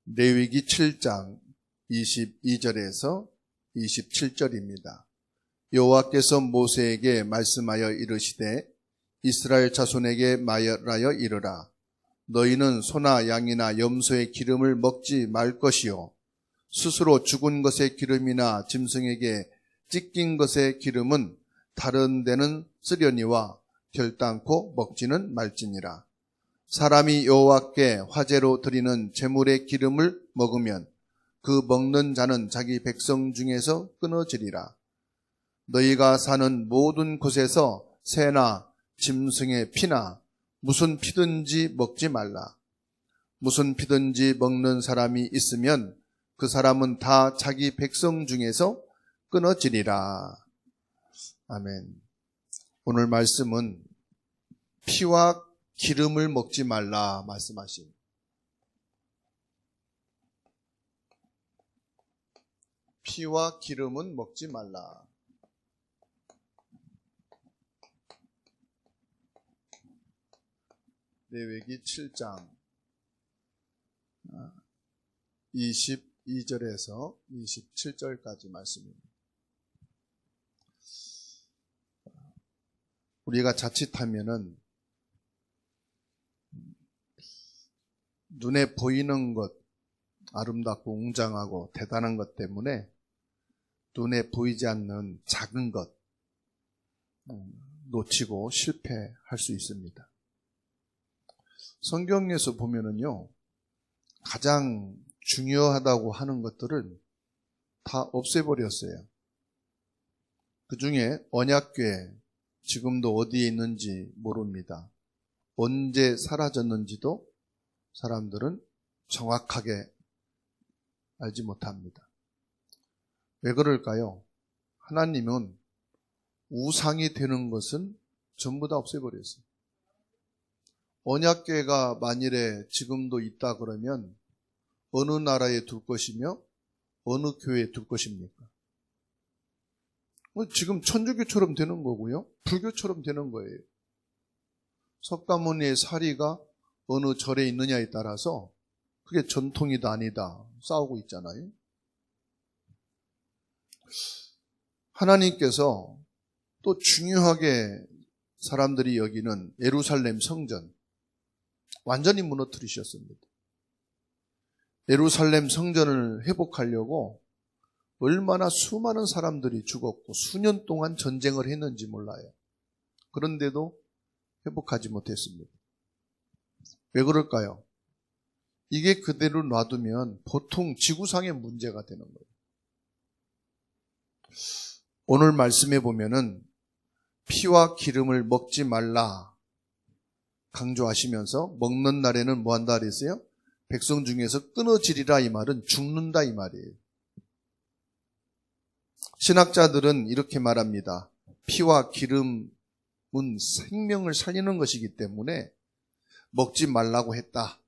레위기 7장 22절에서 27절입니다. 여호와께서 모세에게 말씀하여 이르시되 이스라엘 자손에게 말하여 이르라. 너희는 소나 양이나 염소의 기름을 먹지 말 것이요 스스로 죽은 것의 기름이나 짐승에게 찢긴 것의 기름은 다른 데는 쓰려니와 결단코 먹지는 말지니라. 사람이 여호와께 화제로 드리는 제물의 기름을 먹으면 그 먹는 자는 자기 백성 중에서 끊어지리라. 너희가 사는 모든 곳에서 새나 짐승의 피나 무슨 피든지 먹지 말라. 무슨 피든지 먹는 사람이 있으면 그 사람은 다 자기 백성 중에서 끊어지리라. 아멘. 오늘 말씀은 피와 기름을 먹지 말라 말씀하신 피와 기름은 먹지 말라. 레위기 7장 22절에서 27절까지 말씀입니다. 우리가 자칫하면은 눈에 보이는 것, 아름답고 웅장하고 대단한 것 때문에 눈에 보이지 않는 작은 것 놓치고 실패할 수 있습니다. 성경에서 보면은요, 가장 중요하다고 하는 것들을 다 없애버렸어요. 그 중에 언약궤, 지금도 어디에 있는지 모릅니다. 언제 사라졌는지도 사람들은 정확하게 알지 못합니다. 왜 그럴까요? 하나님은 우상이 되는 것은 전부 다 없애버렸어요. 언약궤가 만일에 지금도 있다 그러면 어느 나라에 둘 것이며 어느 교회에 둘 것입니까? 지금 천주교처럼 되는 거고요. 불교처럼 되는 거예요. 석가모니의 사리가 어느 절에 있느냐에 따라서 그게 전통이다 아니다 싸우고 있잖아요. 하나님께서 또 중요하게 사람들이 여기는 예루살렘 성전 완전히 무너뜨리셨습니다. 예루살렘 성전을 회복하려고 얼마나 수많은 사람들이 죽었고 수년 동안 전쟁을 했는지 몰라요. 그런데도 회복하지 못했습니다. 왜 그럴까요? 이게 그대로 놔두면 보통 지구상의 문제가 되는 거예요. 오늘 말씀에 보면은 피와 기름을 먹지 말라 강조하시면서 먹는 날에는 뭐 한다 그랬어요? 백성 중에서 끊어지리라 이 말은 죽는다 이 말이에요. 신학자들은 이렇게 말합니다. 피와 기름은 생명을 살리는 것이기 때문에 먹지 말라고 했다.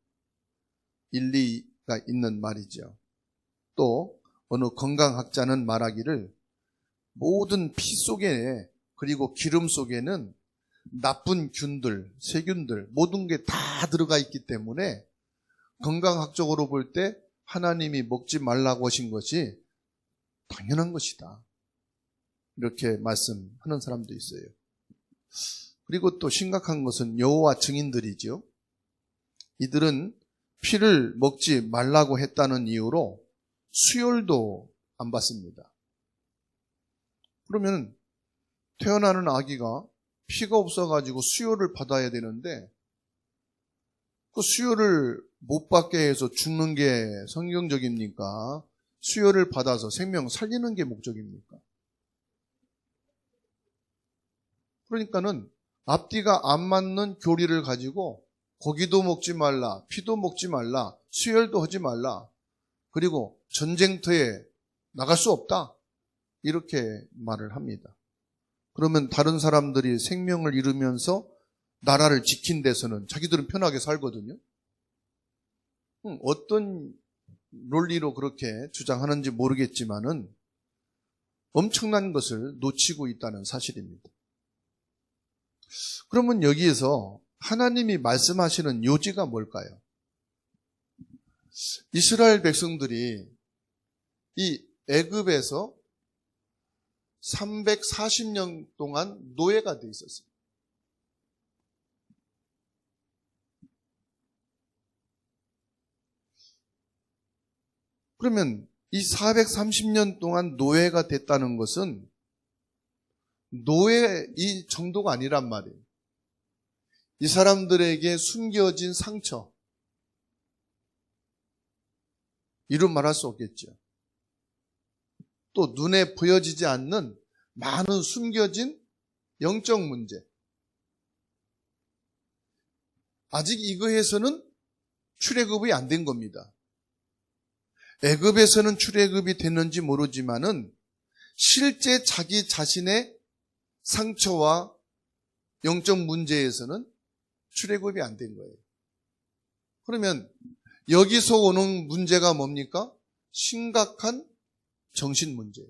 일리가 있는 말이죠. 또 어느 건강학자는 말하기를 모든 피 속에 그리고 기름 속에는 나쁜 균들, 세균들 모든 게 다 들어가 있기 때문에 건강학적으로 볼 때 하나님이 먹지 말라고 하신 것이 당연한 것이다. 이렇게 말씀하는 사람도 있어요. 그리고 또 심각한 것은 여호와 증인들이죠. 이들은 피를 먹지 말라고 했다는 이유로 수혈도 안 받습니다. 그러면 태어나는 아기가 피가 없어가지고 수혈을 받아야 되는데 그 수혈을 못 받게 해서 죽는 게 성경적입니까? 수혈을 받아서 생명 살리는 게 목적입니까? 그러니까는 앞뒤가 안 맞는 교리를 가지고 고기도 먹지 말라, 피도 먹지 말라, 수혈도 하지 말라, 그리고 전쟁터에 나갈 수 없다 이렇게 말을 합니다. 그러면 다른 사람들이 생명을 잃으면서 나라를 지킨 데서는 자기들은 편하게 살거든요. 어떤 논리로 그렇게 주장하는지 모르겠지만은 엄청난 것을 놓치고 있다는 사실입니다. 그러면 여기에서 하나님이 말씀하시는 요지가 뭘까요? 이스라엘 백성들이 이 애굽에서 340년 동안 노예가 돼 있었어요. 그러면 이 430년 동안 노예가 됐다는 것은 노예 이 정도가 아니란 말이에요. 이 사람들에게 숨겨진 상처, 이루 말할 수 없겠죠. 또 눈에 보여지지 않는 많은 숨겨진 영적 문제. 아직 이거에서는 출애굽이 안 된 겁니다. 애굽에서는 출애굽이 됐는지 모르지만은 실제 자기 자신의 상처와 영적 문제에서는 출애굽이 안 된 거예요. 그러면 여기서 오는 문제가 뭡니까? 심각한 정신 문제예요.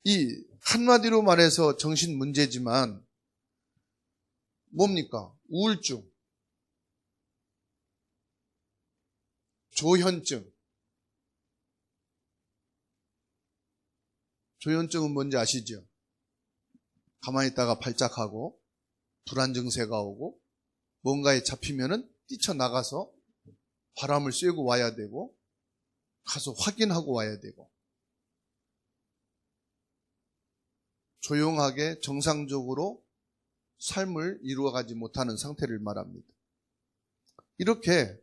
이 한마디로 말해서 정신 문제지만 뭡니까? 우울증, 조현증. 조현증은 뭔지 아시죠? 가만히 있다가 발작하고 불안 증세가 오고 뭔가에 잡히면은 뛰쳐나가서 바람을 쐬고 와야 되고 가서 확인하고 와야 되고 조용하게 정상적으로 삶을 이루어가지 못하는 상태를 말합니다. 이렇게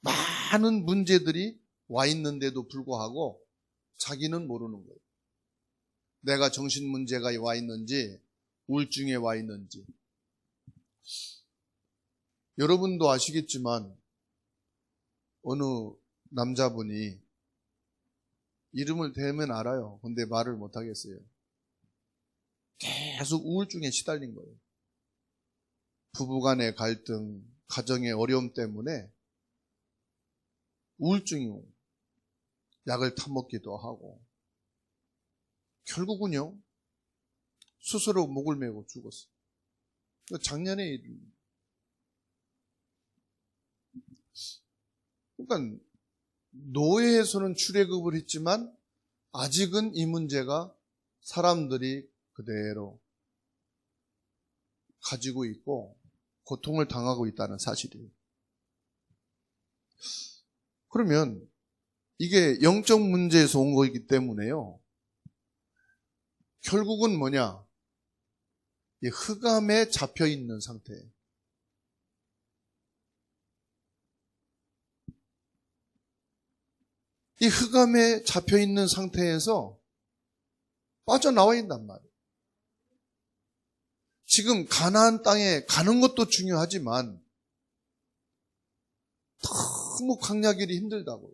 많은 문제들이 와 있는데도 불구하고 자기는 모르는 거예요. 내가 정신 문제가 와 있는지 우울증에 와 있는지. 여러분도 아시겠지만 어느 남자분이 이름을 대면 알아요. 근데 말을 못 하겠어요. 계속 우울증에 시달린 거예요. 부부간의 갈등, 가정의 어려움 때문에 우울증이 약을 타먹기도 하고 결국은요 스스로 목을 메고 죽었어요. 작년에 일입니다. 그러니까 노예에서는 출애굽을 했지만 아직은 이 문제가 사람들이 그대로 가지고 있고 고통을 당하고 있다는 사실이에요. 그러면 이게 영적 문제에서 온 거이기 때문에요. 결국은 뭐냐? 이 흑암에 잡혀 있는 상태예요. 이 흑암에 잡혀 있는 상태에서 빠져나와 있단 말이에요. 지금 가나안 땅에 가는 것도 중요하지만 너무 광야길이 힘들다고요.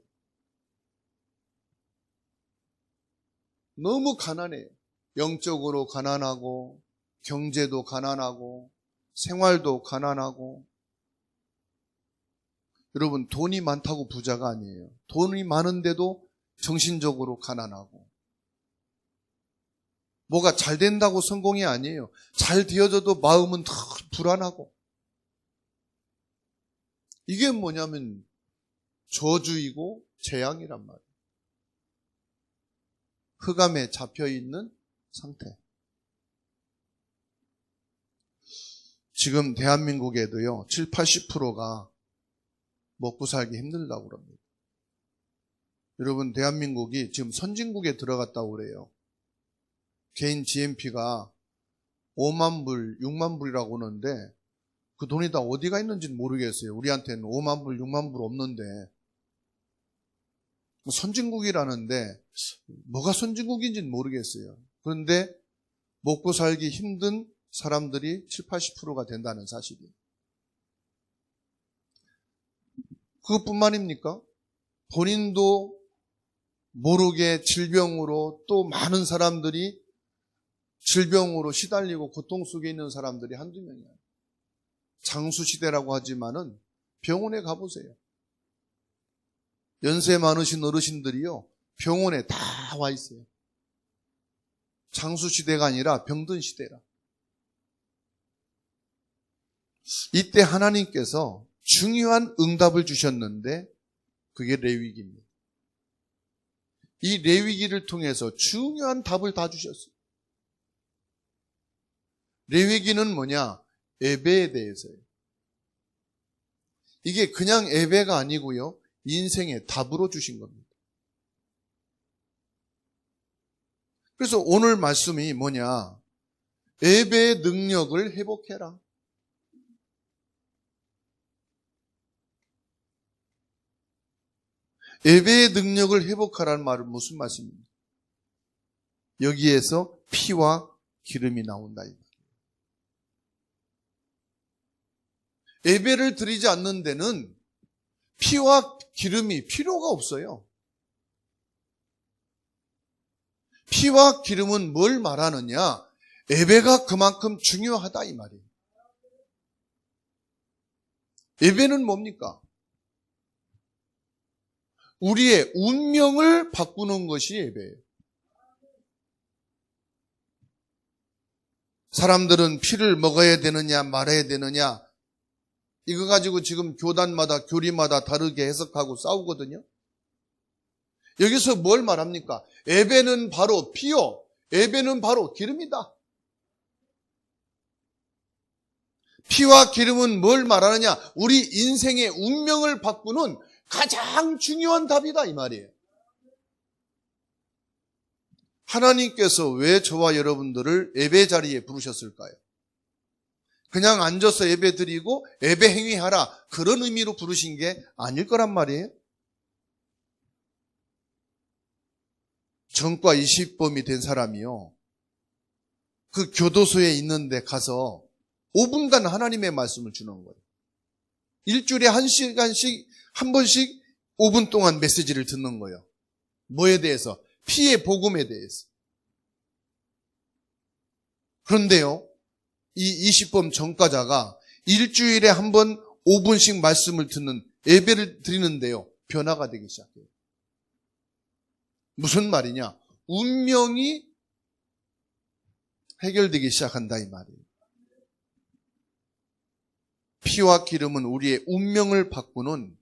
너무 가난해요. 영적으로 가난하고 경제도 가난하고 생활도 가난하고. 여러분 돈이 많다고 부자가 아니에요. 돈이 많은데도 정신적으로 가난하고 뭐가 잘 된다고 성공이 아니에요. 잘 되어져도 마음은 더 불안하고. 이게 뭐냐면 저주이고 재앙이란 말이에요. 흑암에 잡혀있는 상태. 지금 대한민국에도요 70, 80%가 먹고 살기 힘들다고 그럽니다. 여러분 대한민국이 지금 선진국에 들어갔다고 그래요. 개인 GNP가 5만 불, 6만 불이라고 하는데 그 돈이 다 어디가 있는지는 모르겠어요. 우리한테는 5만 불, 6만 불 없는데 선진국이라는데 뭐가 선진국인지는 모르겠어요. 그런데 먹고 살기 힘든 사람들이 70, 80%가 된다는 사실이에요. 그것뿐만입니까? 본인도 모르게 질병으로 또 많은 사람들이 질병으로 시달리고 고통 속에 있는 사람들이 한두 명이에요. 장수시대라고 하지만은 병원에 가보세요. 연세 많으신 어르신들이요 병원에 다 와 있어요. 장수시대가 아니라 병든 시대라. 이때 하나님께서 중요한 응답을 주셨는데 그게 레위기입니다. 이 레위기를 통해서 중요한 답을 다 주셨어요. 레위기는 뭐냐? 예배에 대해서예요. 이게 그냥 예배가 아니고요. 인생의 답으로 주신 겁니다. 그래서 오늘 말씀이 뭐냐? 예배의 능력을 회복해라. 예배의 능력을 회복하라는 말은 무슨 말씀입니까? 여기에서 피와 기름이 나온다. 예배를 드리지 않는 데는 피와 기름이 필요가 없어요. 피와 기름은 뭘 말하느냐? 예배가 그만큼 중요하다 이 말이에요. 예배는 뭡니까? 우리의 운명을 바꾸는 것이 예배예요. 사람들은 피를 먹어야 되느냐 말아야 되느냐 이거 가지고 지금 교단마다 교리마다 다르게 해석하고 싸우거든요. 여기서 뭘 말합니까? 예배는 바로 피요. 예배는 바로 기름이다. 피와 기름은 뭘 말하느냐? 우리 인생의 운명을 바꾸는 가장 중요한 답이다 이 말이에요. 하나님께서 왜 저와 여러분들을 예배 자리에 부르셨을까요? 그냥 앉아서 예배 드리고 예배 행위하라 그런 의미로 부르신 게 아닐 거란 말이에요. 전과 20범이 된 사람이요. 그 교도소에 있는데 가서 5분간 하나님의 말씀을 주는 거예요. 일주일에 1시간씩 한 번씩 5분 동안 메시지를 듣는 거예요. 뭐에 대해서? 피의 복음에 대해서. 그런데요, 이 20범 전과자가 일주일에 한 번 5분씩 말씀을 듣는 예배를 드리는데요, 변화가 되기 시작해요. 무슨 말이냐? 운명이 해결되기 시작한다 이 말이에요. 피와 기름은 우리의 운명을 바꾸는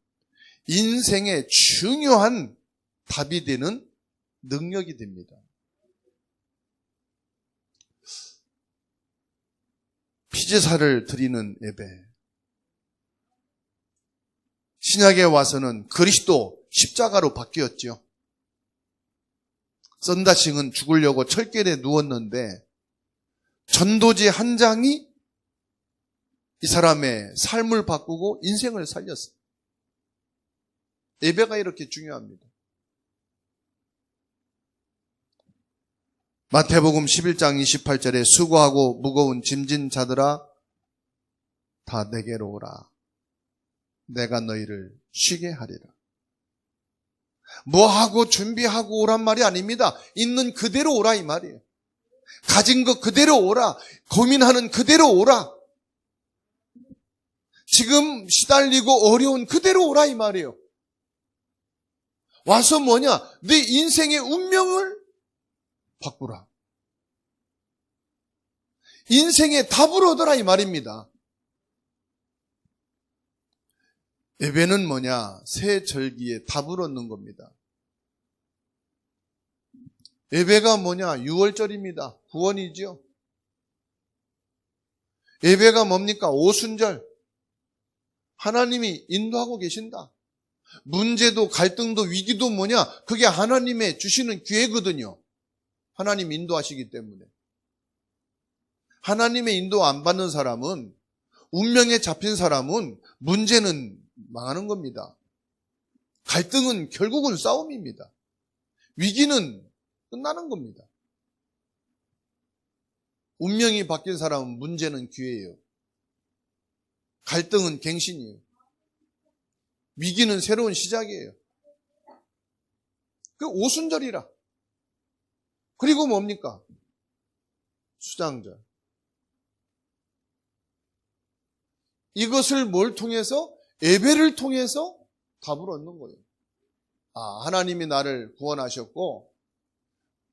인생의 중요한 답이 되는 능력이 됩니다. 피제사를 드리는 예배. 신약에 와서는 그리스도 십자가로 바뀌었죠. 썬다싱은 죽으려고 철길에 누웠는데 전도지 한 장이 이 사람의 삶을 바꾸고 인생을 살렸어요. 예배가 이렇게 중요합니다. 마태복음 11장 28절에 수고하고 무거운 짐진 자들아 다 내게로 오라. 내가 너희를 쉬게 하리라. 뭐하고 준비하고 오란 말이 아닙니다. 있는 그대로 오라 이 말이에요. 가진 것 그대로 오라. 고민하는 그대로 오라. 지금 시달리고 어려운 그대로 오라 이 말이에요. 와서 뭐냐? 내 인생의 운명을 바꾸라. 인생의 답을 얻어라 이 말입니다. 예배는 뭐냐? 새 절기에 답을 얻는 겁니다. 예배가 뭐냐? 6월절입니다. 구원이죠. 예배가 뭡니까? 오순절. 하나님이 인도하고 계신다. 문제도 갈등도 위기도 뭐냐? 그게 하나님의 주시는 기회거든요. 하나님 인도하시기 때문에. 하나님의 인도 안 받는 사람은, 운명에 잡힌 사람은 문제는 망하는 겁니다. 갈등은 결국은 싸움입니다. 위기는 끝나는 겁니다. 운명이 바뀐 사람은 문제는 기회예요. 갈등은 갱신이에요. 위기는 새로운 시작이에요. 그 오순절이라. 그리고 뭡니까? 수장절. 이것을 뭘 통해서? 예배를 통해서 답을 얻는 거예요. 아, 하나님이 나를 구원하셨고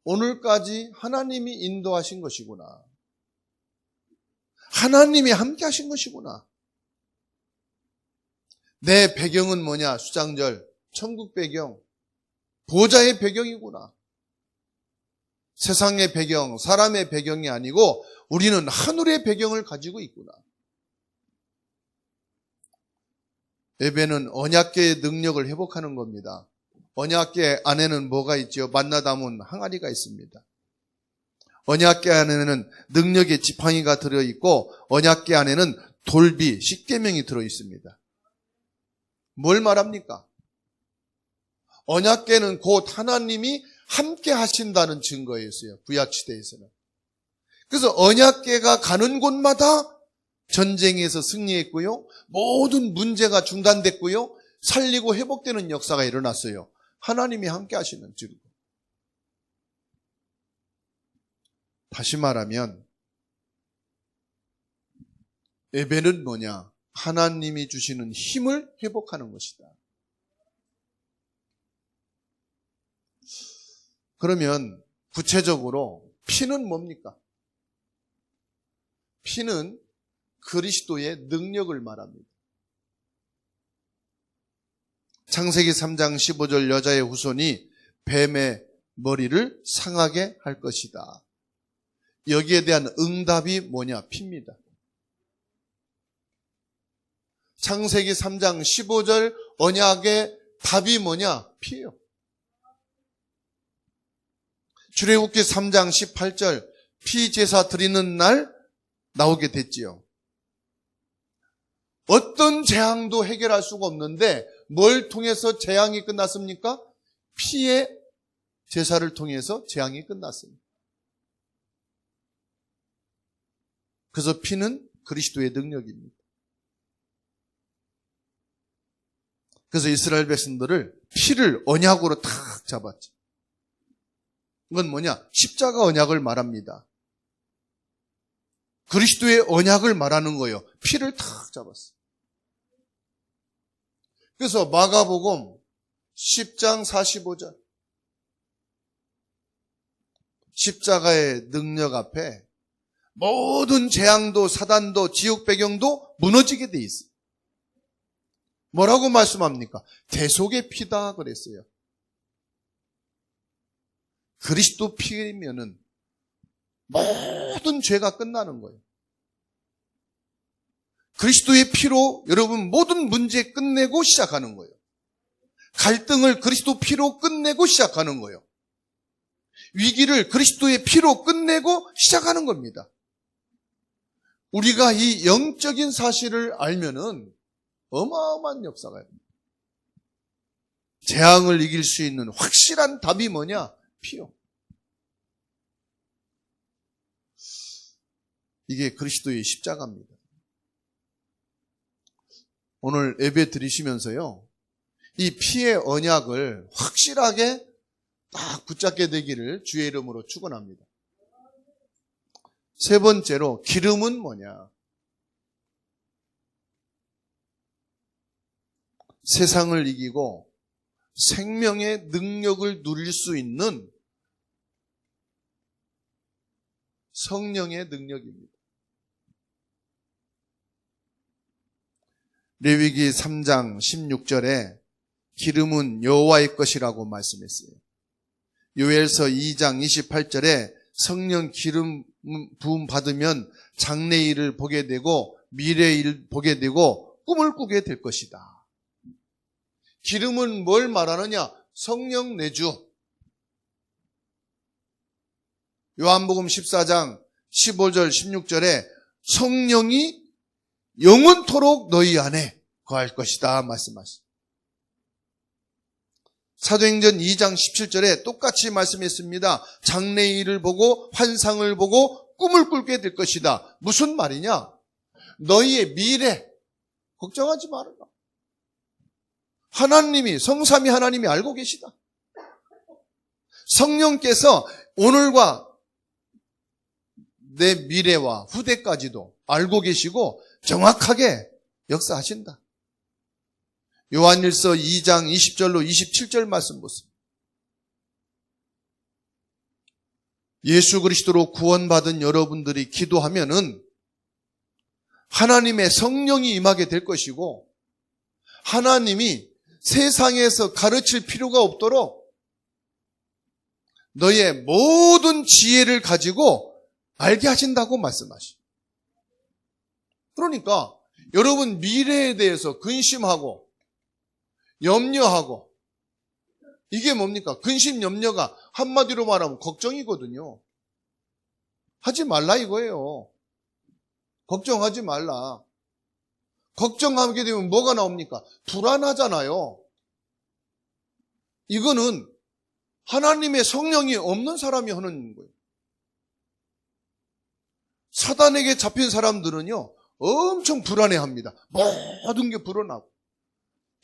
오늘까지 하나님이 인도하신 것이구나. 하나님이 함께 하신 것이구나. 내 배경은 뭐냐? 수장절, 천국 배경, 보좌의 배경이구나. 세상의 배경, 사람의 배경이 아니고 우리는 하늘의 배경을 가지고 있구나. 예배는 언약궤의 능력을 회복하는 겁니다. 언약궤 안에는 뭐가 있죠? 만나 담은 항아리가 있습니다. 언약궤 안에는 능력의 지팡이가 들어있고 언약궤 안에는 돌비, 십계명이 들어있습니다. 뭘 말합니까? 언약궤는 곧 하나님이 함께 하신다는 증거였어요. 구약시대에서는. 그래서 언약궤가 가는 곳마다 전쟁에서 승리했고요. 모든 문제가 중단됐고요. 살리고 회복되는 역사가 일어났어요. 하나님이 함께 하시는 증거. 다시 말하면 예배는 뭐냐? 하나님이 주시는 힘을 회복하는 것이다. 그러면 구체적으로 피는 뭡니까? 피는 그리스도의 능력을 말합니다. 창세기 3장 15절 여자의 후손이 뱀의 머리를 상하게 할 것이다. 여기에 대한 응답이 뭐냐? 피입니다. 창세기 3장 15절 언약의 답이 뭐냐? 피예요. 출애굽기 3장 18절 피제사 드리는 날 나오게 됐지요. 어떤 재앙도 해결할 수가 없는데 뭘 통해서 재앙이 끝났습니까? 피의 제사를 통해서 재앙이 끝났습니다. 그래서 피는 그리스도의 능력입니다. 그래서 이스라엘 백성들을 피를 언약으로 탁 잡았죠. 이건 뭐냐? 십자가 언약을 말합니다. 그리스도의 언약을 말하는 거예요. 피를 탁 잡았어요. 그래서 마가복음 10장 45절 십자가의 능력 앞에 모든 재앙도 사단도 지옥 배경도 무너지게 돼 있어요. 뭐라고 말씀합니까? 대속의 피다 그랬어요. 그리스도 피면은 모든 죄가 끝나는 거예요. 그리스도의 피로 여러분 모든 문제 끝내고 시작하는 거예요. 갈등을 그리스도 피로 끝내고 시작하는 거예요. 위기를 그리스도의 피로 끝내고 시작하는 겁니다. 우리가 이 영적인 사실을 알면은 어마어마한 역사가 있습니다. 재앙을 이길 수 있는 확실한 답이 뭐냐? 피요. 이게 그리스도의 십자가입니다. 오늘 예배 드리시면서요, 이 피의 언약을 확실하게 딱 붙잡게 되기를 주의 이름으로 축원합니다. 세 번째로 기름은 뭐냐? 세상을 이기고 생명의 능력을 누릴 수 있는 성령의 능력입니다. 레위기 3장 16절에 기름은 여호와의 것이라고 말씀했어요. 요엘서 2장 28절에 성령 기름 부음 받으면 장래일을 보게 되고 미래일을 보게 되고 꿈을 꾸게 될 것이다. 기름은 뭘 말하느냐? 성령 내주. 요한복음 14장 15절 16절에 성령이 영원토록 너희 안에 거할 것이다 말씀하십니다. 사도행전 2장 17절에 똑같이 말씀했습니다. 장래일을 보고 환상을 보고 꿈을 꿀게 될 것이다. 무슨 말이냐? 너희의 미래 걱정하지 말아라. 하나님이 성삼위 하나님이 알고 계시다. 성령께서 오늘과 내 미래와 후대까지도 알고 계시고 정확하게 역사하신다. 요한일서 2장 20절로 27절 말씀 보세요. 예수 그리스도로 구원받은 여러분들이 기도하면은 하나님의 성령이 임하게 될 것이고 하나님이 세상에서 가르칠 필요가 없도록 너의 모든 지혜를 가지고 알게 하신다고 말씀하시죠. 그러니까 여러분 미래에 대해서 근심하고 염려하고, 이게 뭡니까? 근심 염려가 한마디로 말하면 걱정이거든요. 하지 말라 이거예요. 걱정하지 말라. 걱정하게 되면 뭐가 나옵니까? 불안하잖아요. 이거는 하나님의 성령이 없는 사람이 하는 거예요. 사단에게 잡힌 사람들은요, 엄청 불안해합니다. 모든 게 불안하고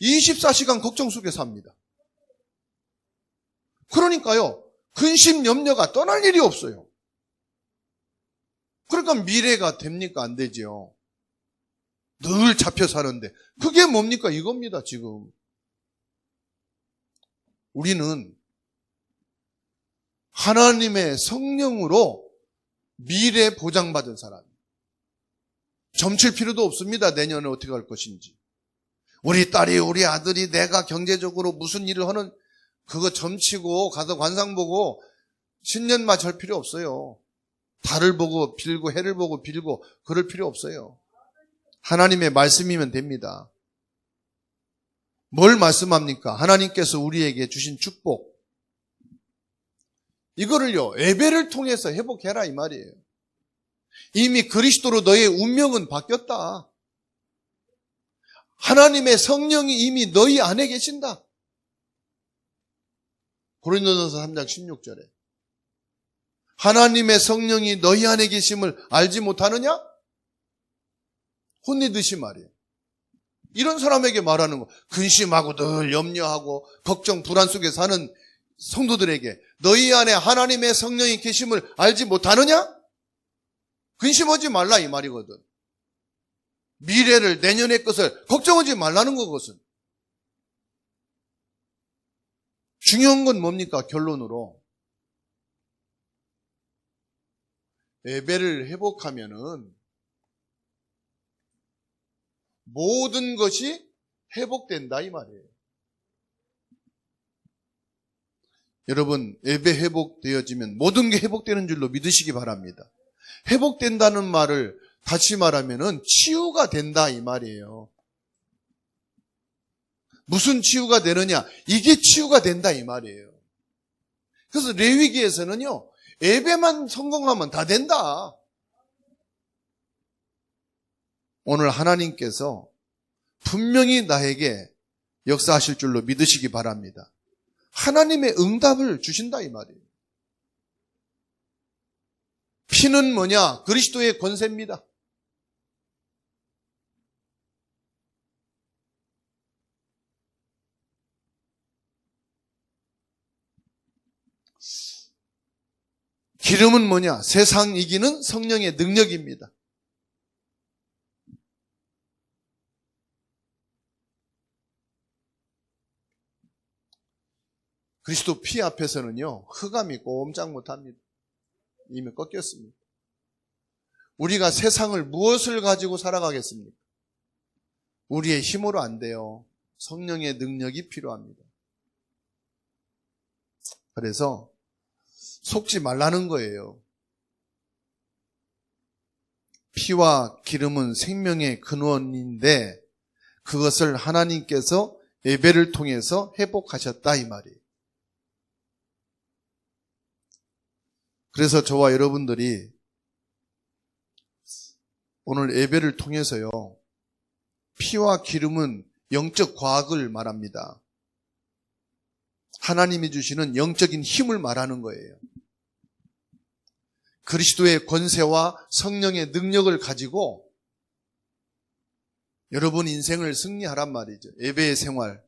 24시간 걱정 속에 삽니다. 그러니까요, 근심 염려가 떠날 일이 없어요. 그러니까 미래가 됩니까? 안 되죠. 늘 잡혀 사는데 그게 뭡니까? 이겁니다. 지금 우리는 하나님의 성령으로 미래 보장받은 사람이에요. 점칠 필요도 없습니다. 내년에 어떻게 할 것인지. 우리 딸이, 우리 아들이 내가 경제적으로 무슨 일을 하는, 그거 점치고 가서 관상 보고 신년 맞을 필요 없어요. 달을 보고 빌고 해를 보고 빌고 그럴 필요 없어요. 하나님의 말씀이면 됩니다. 뭘 말씀합니까? 하나님께서 우리에게 주신 축복. 이거를요, 예배를 통해서 회복해라 이 말이에요. 이미 그리스도로 너의 운명은 바뀌었다. 하나님의 성령이 이미 너희 안에 계신다. 고린도전서 3장 16절에 하나님의 성령이 너희 안에 계심을 알지 못하느냐? 혼내듯이 말이에요. 이런 사람에게 말하는 거, 근심하고 늘 염려하고 걱정 불안 속에 사는 성도들에게 너희 안에 하나님의 성령이 계심을 알지 못하느냐? 근심하지 말라 이 말이거든. 미래를, 내년의 것을 걱정하지 말라는 것은. 중요한 건 뭡니까? 결론으로 예배를 회복하면은 모든 것이 회복된다 이 말이에요. 여러분, 예배 회복되어지면 모든 게 회복되는 줄로 믿으시기 바랍니다. 회복된다는 말을 다시 말하면은 치유가 된다 이 말이에요. 무슨 치유가 되느냐? 이게 치유가 된다 이 말이에요. 그래서 레위기에서는요, 예배만 성공하면 다 된다. 오늘 하나님께서 분명히 나에게 역사하실 줄로 믿으시기 바랍니다. 하나님의 응답을 주신다 이 말이에요. 피는 뭐냐? 그리스도의 권세입니다. 기름은 뭐냐? 세상 이기는 성령의 능력입니다. 그리스도 피 앞에서는요, 흑암이 꼼짝 못합니다. 이미 꺾였습니다. 우리가 세상을 무엇을 가지고 살아가겠습니까? 우리의 힘으로 안 돼요. 성령의 능력이 필요합니다. 그래서 속지 말라는 거예요. 피와 기름은 생명의 근원인데 그것을 하나님께서 예배를 통해서 회복하셨다 이 말이에요. 그래서 저와 여러분들이 오늘 예배를 통해서요, 피와 기름은 영적 과학을 말합니다. 하나님이 주시는 영적인 힘을 말하는 거예요. 그리스도의 권세와 성령의 능력을 가지고 여러분 인생을 승리하란 말이죠. 예배의 생활,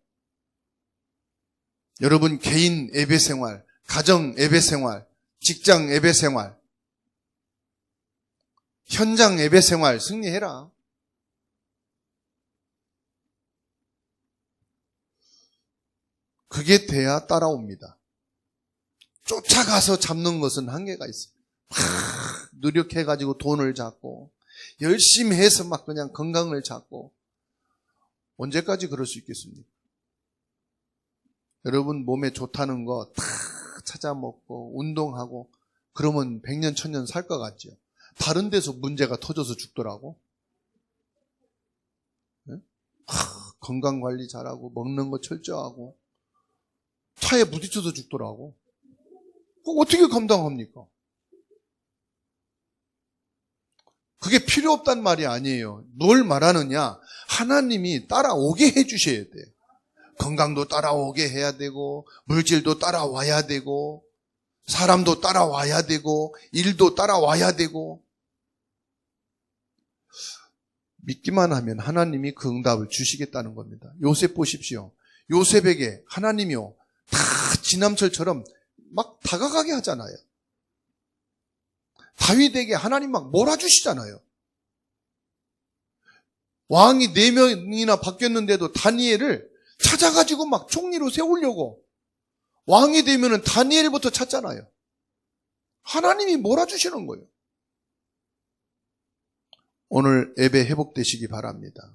여러분 개인 예배 생활, 가정 예배 생활, 직장 예배 생활, 현장 예배 생활 승리해라. 그게 돼야 따라옵니다. 쫓아가서 잡는 것은 한계가 있습니다. 노력해가지고 돈을 잡고 열심히 해서 막 그냥 건강을 잡고 언제까지 그럴 수 있겠습니까? 여러분 몸에 좋다는 거 다 찾아 먹고 운동하고 그러면 100년 1000년 살 것 같죠. 다른 데서 문제가 터져서 죽더라고. 네? 건강관리 잘하고 먹는 거 철저하고 차에 부딪혀서 죽더라고. 그거 어떻게 감당합니까? 그게 필요 없단 말이 아니에요. 뭘 말하느냐? 하나님이 따라오게 해주셔야 돼요. 건강도 따라오게 해야 되고 물질도 따라와야 되고 사람도 따라와야 되고 일도 따라와야 되고 믿기만 하면 하나님이 그 응답을 주시겠다는 겁니다. 요셉 보십시오. 요셉에게 하나님이요 다 지남철처럼 막 다가가게 하잖아요. 다윗에게 하나님 막 몰아주시잖아요. 왕이 4명이나 바뀌었는데도 다니엘을 찾아가지고 막 총리로 세우려고 왕이 되면은 다니엘부터 찾잖아요. 하나님이 몰아주시는 거예요. 오늘 예배 회복되시기 바랍니다.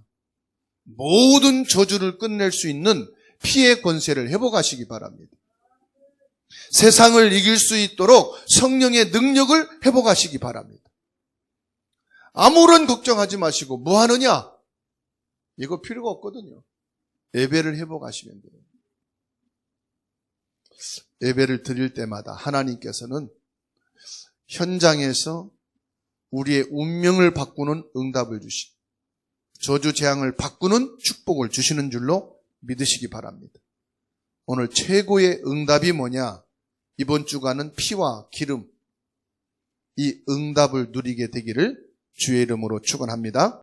모든 저주를 끝낼 수 있는 피의 권세를 회복하시기 바랍니다. 세상을 이길 수 있도록 성령의 능력을 회복하시기 바랍니다. 아무런 걱정하지 마시고 뭐 하느냐? 이거 필요가 없거든요. 예배를 회복하시면 돼요. 예배를 드릴 때마다 하나님께서는 현장에서 우리의 운명을 바꾸는 응답을 주시고 저주 재앙을 바꾸는 축복을 주시는 줄로 믿으시기 바랍니다. 오늘 최고의 응답이 뭐냐? 이번 주간은 피와 기름, 이 응답을 누리게 되기를 주의 이름으로 축원합니다.